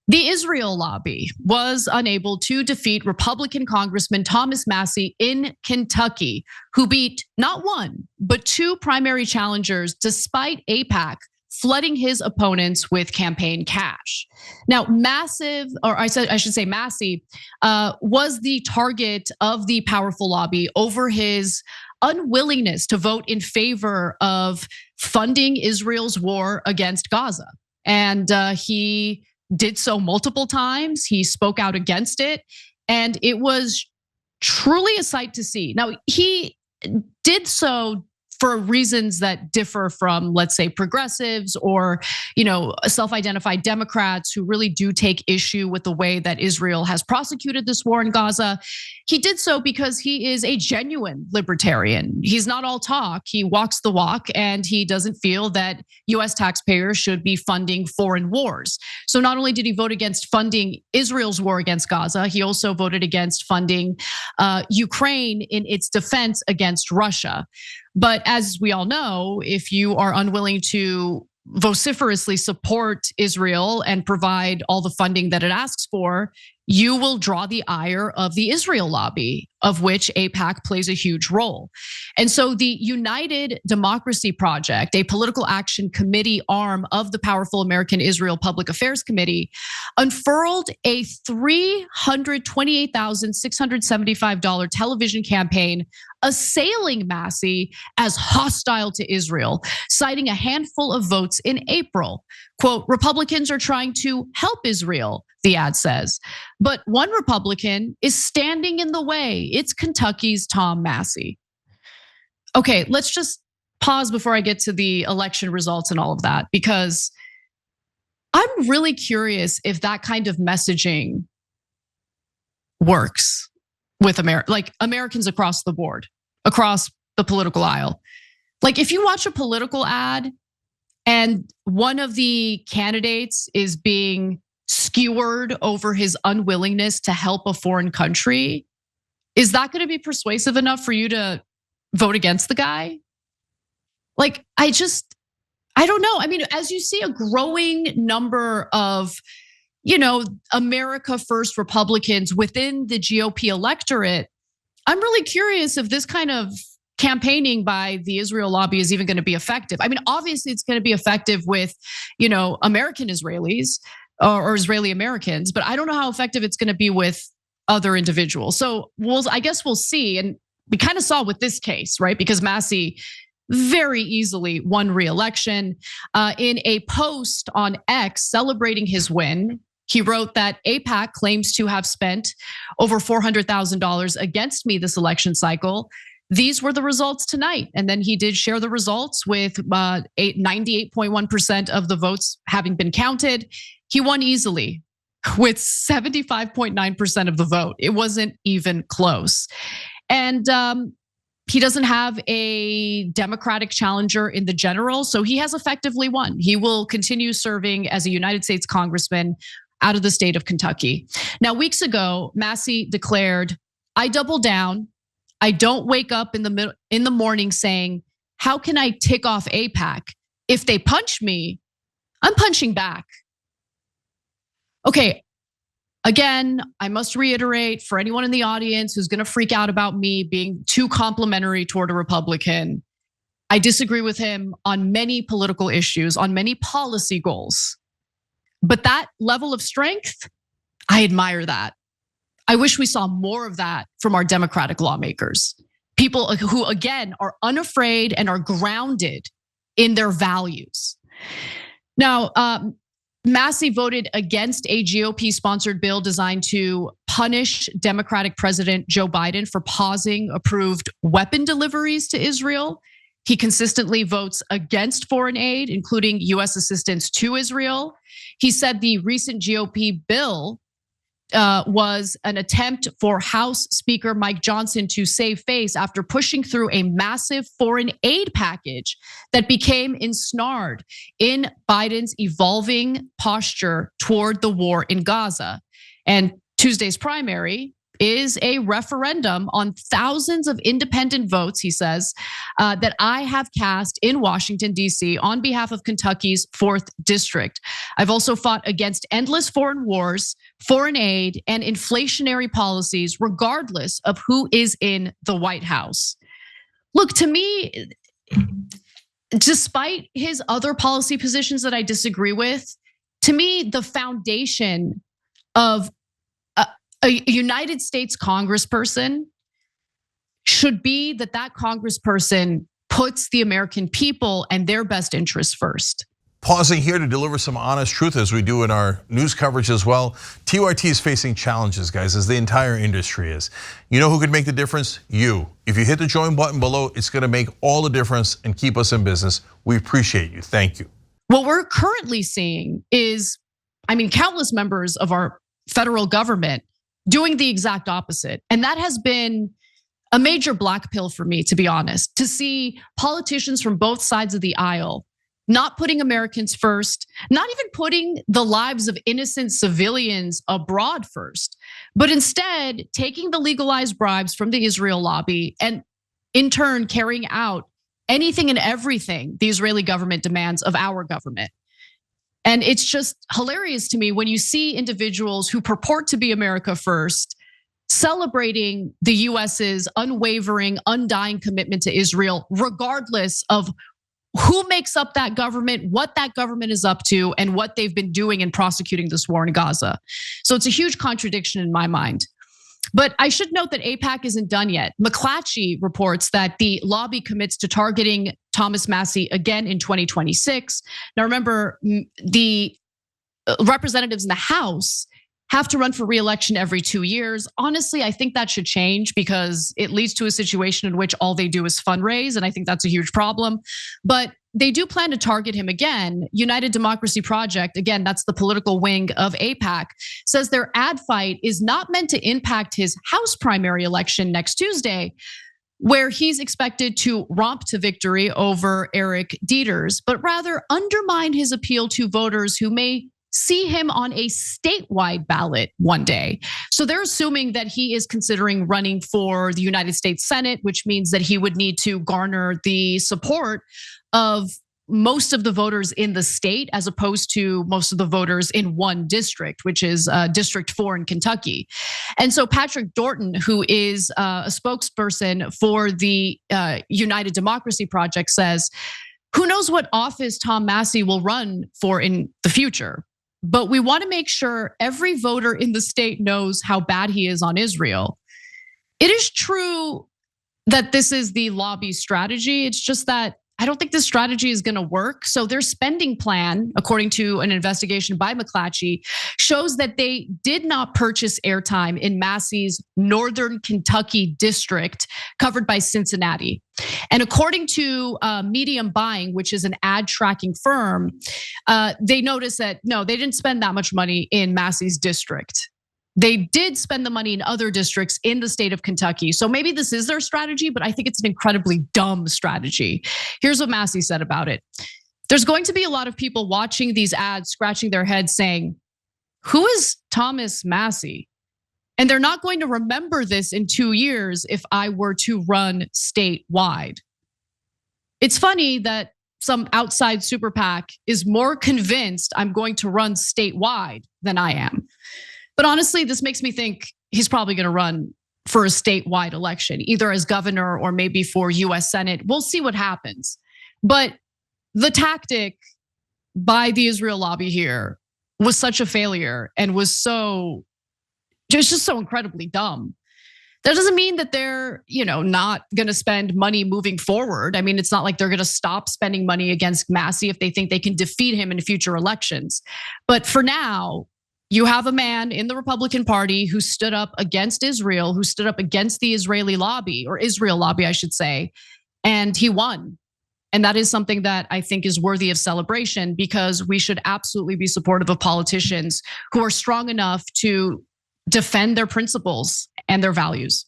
The Israel lobby was unable to defeat Republican Congressman Thomas Massie in Kentucky, who beat not one, but two primary challengers despite AIPAC flooding his opponents with campaign cash. Now, Massie was the target of the powerful lobby over his unwillingness to vote in favor of funding Israel's war against Gaza. And he did so multiple times. He spoke out against it, and it was truly a sight to see. Now, he did so for reasons that differ from, let's say, progressives or, self-identified Democrats who really do take issue with the way that Israel has prosecuted this war in Gaza. He did so because he is a genuine libertarian. He's not all talk, he walks the walk, and he doesn't feel that US taxpayers should be funding foreign wars. So not only did he vote against funding Israel's war against Gaza, he also voted against funding Ukraine in its defense against Russia. But as we all know, if you are unwilling to vociferously support Israel and provide all the funding that it asks for, you will draw the ire of the Israel lobby, of which AIPAC plays a huge role. And so the United Democracy Project, a political action committee arm of the powerful American Israel Public Affairs Committee, unfurled a $328,675 television campaign assailing Massie as hostile to Israel, citing a handful of votes in April. Quote, Republicans are trying to help Israel, the ad says. But one Republican is standing in the way. It's Kentucky's Tom Massie. Okay, let's just pause before I get to the election results and all of that, because I'm really curious if that kind of messaging works with Americans across the board, across the political aisle. Like if you watch a political ad and one of the candidates is being skewered over his unwillingness to help a foreign country, is that going to be persuasive enough for you to vote against the guy? Like, I don't know. I mean, as you see a growing number of, America First Republicans within the GOP electorate, I'm really curious if this kind of campaigning by the Israel lobby is even going to be effective. I mean, obviously it's going to be effective with, American Israelis or Israeli Americans, but I don't know how effective it's going to be with other individuals. So I guess we'll see. And we kind of saw with this case, right? Because Massie very easily won re-election. In a post on X celebrating his win, he wrote that AIPAC claims to have spent over $400,000 against me this election cycle. These were the results tonight. And then he did share the results with 98.1% of the votes having been counted. He won easily with 75.9% of the vote. It wasn't even close. And he doesn't have a Democratic challenger in the general, so he has effectively won. He will continue serving as a United States congressman out of the state of Kentucky. Now, weeks ago, Massie declared, I double down. I don't wake up in the morning saying, how can I tick off AIPAC? If they punch me, I'm punching back. Okay, again, I must reiterate for anyone in the audience who's gonna freak out about me being too complimentary toward a Republican, I disagree with him on many political issues, on many policy goals. But that level of strength, I admire that. I wish we saw more of that from our Democratic lawmakers. People who, again, are unafraid and are grounded in their values. Now, Massie voted against a GOP-sponsored bill designed to punish Democratic President Joe Biden for pausing approved weapon deliveries to Israel. He consistently votes against foreign aid, including US assistance to Israel. He said the recent GOP bill was an attempt for House Speaker Mike Johnson to save face after pushing through a massive foreign aid package that became ensnared in Biden's evolving posture toward the war in Gaza. And Tuesday's primary is a referendum on thousands of independent votes, he says, that I have cast in Washington, D.C. on behalf of Kentucky's 4th District. I've also fought against endless foreign wars, foreign aid, and inflationary policies, regardless of who is in the White House. Look, to me, despite his other policy positions that I disagree with, to me, the foundation of a United States congressperson should be that congressperson puts the American people and their best interests first. Pausing here to deliver some honest truth as we do in our news coverage as well. TYT is facing challenges, guys, as the entire industry is. You know who could make the difference? You. If you hit the join button below, it's gonna make all the difference and keep us in business. We appreciate you, thank you. What we're currently seeing is, countless members of our federal government doing the exact opposite. And that has been a major black pill for me, to be honest, to see politicians from both sides of the aisle not putting Americans first, not even putting the lives of innocent civilians abroad first, but instead taking the legalized bribes from the Israel lobby and in turn carrying out anything and everything the Israeli government demands of our government. And it's just hilarious to me when you see individuals who purport to be America first celebrating the US's unwavering, undying commitment to Israel, regardless of who makes up that government, what that government is up to, and what they've been doing in prosecuting this war in Gaza. So it's a huge contradiction in my mind. But I should note that AIPAC isn't done yet. McClatchy reports that the lobby commits to targeting Thomas Massie again in 2026. Now remember, the representatives in the House have to run for re-election every 2 years. Honestly, I think that should change because it leads to a situation in which all they do is fundraise, and I think that's a huge problem. But they do plan to target him again. United Democracy Project, again, that's the political wing of AIPAC, says their ad fight is not meant to impact his House primary election next Tuesday, where he's expected to romp to victory over Eric Dieters, but rather undermine his appeal to voters who may see him on a statewide ballot one day. So they're assuming that he is considering running for the United States Senate, which means that he would need to garner the support of most of the voters in the state, as opposed to most of the voters in one district, which is District 4 in Kentucky. And so Patrick Dorton, who is a spokesperson for the United Democracy Project, says, who knows what office Tom Massie will run for in the future? But we want to make sure every voter in the state knows how bad he is on Israel. It is true that this is the lobby strategy. It's just that I don't think this strategy is going to work. So their spending plan, according to an investigation by McClatchy, shows that they did not purchase airtime in Massie's Northern Kentucky district covered by Cincinnati. And according to Medium Buying, which is an ad tracking firm, they noticed that no, they didn't spend that much money in Massie's district. They did spend the money in other districts in the state of Kentucky. So maybe this is their strategy, but I think it's an incredibly dumb strategy. Here's what Massie said about it. There's going to be a lot of people watching these ads, scratching their heads saying, who is Thomas Massie? And they're not going to remember this in 2 years if I were to run statewide. It's funny that some outside super PAC is more convinced I'm going to run statewide than I am. But honestly, this makes me think he's probably going to run for a statewide election, either as governor or maybe for US Senate. We'll see what happens. But the tactic by the Israel lobby here was such a failure and was just so incredibly dumb. That doesn't mean that they're, not going to spend money moving forward. I mean, it's not like they're going to stop spending money against Massie if they think they can defeat him in future elections. But for now, you have a man in the Republican Party who stood up against Israel, who stood up against the Israeli lobby, or Israel lobby, I should say, and he won. And that is something that I think is worthy of celebration, because we should absolutely be supportive of politicians who are strong enough to defend their principles and their values.